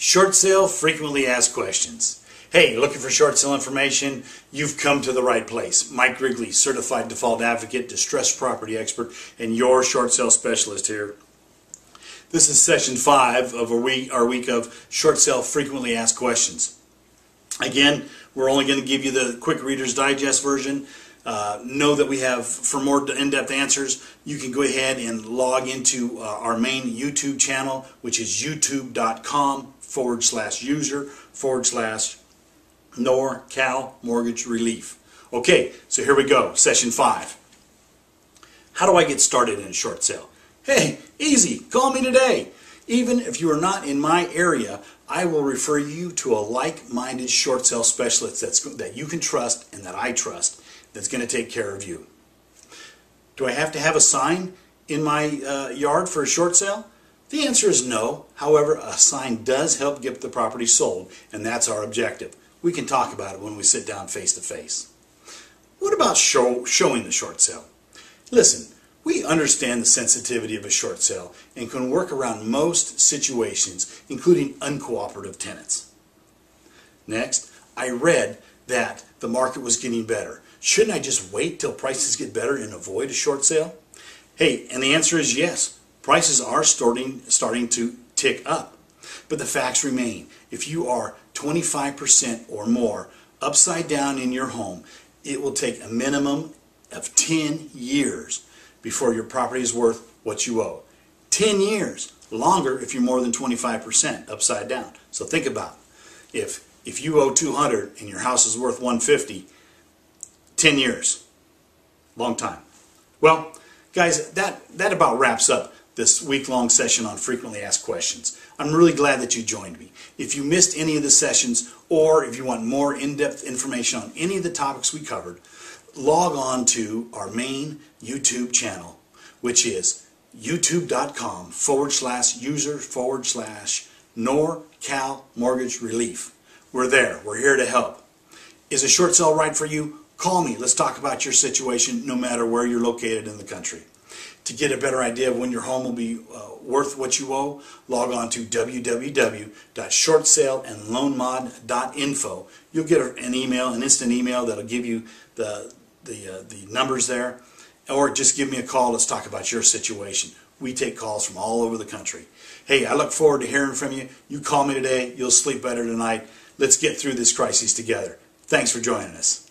Short sale frequently asked questions. Hey, looking for short sale information? You've come to the right place. Mike Wrigley, certified default advocate, distressed property expert, and your short sale specialist here. This is session 5 of our week of short sale frequently asked questions. Again, we're only going to give you the quick Reader's Digest version. Know that we have, for more in-depth answers, you can go ahead and log into our main YouTube channel, which is youtube.com/user/NorCal Mortgage Relief. Okay, so here we go, session 5. How do I get started in a short sale? Hey, easy, call me today. Even if you are not in my area, I will refer you to a like-minded short sale specialist that you can trust and that I trust, that's going to take care of you. Do I have to have a sign in my yard for a short sale? The answer is no. However, a sign does help get the property sold, and that's our objective. We can talk about it when we sit down face to face. What about showing the short sale? Listen, we understand the sensitivity of a short sale and can work around most situations, including uncooperative tenants. Next, I read that the market was getting better. Shouldn't I just wait till prices get better and avoid a short sale? Hey, and the answer is yes. Prices are starting to tick up. But the facts remain. If you are 25% or more upside down in your home, it will take a minimum of 10 years before your property is worth what you owe. 10 years. Longer if you're more than 25% upside down. So think about it. If you owe 200 and your house is worth 150, 10 years. Long time. Well, guys, that about wraps up this week-long session on frequently asked questions. I'm really glad that you joined me. If you missed any of the sessions, or if you want more in-depth information on any of the topics we covered, log on to our main YouTube channel, which is youtube.com/user/NorCal Mortgage Relief. We're there. We're here to help. Is a short sale right for you? Call me. Let's talk about your situation no matter where you're located in the country. To get a better idea of when your home will be worth what you owe, log on to www.shortsaleandloanmod.info. You'll get an instant email that'll give you the numbers there, or just give me a call. Let's talk about your situation. We take calls from all over the country. Hey, I look forward to hearing from you. You call me today, you'll sleep better tonight. Let's get through this crisis together. Thanks for joining us.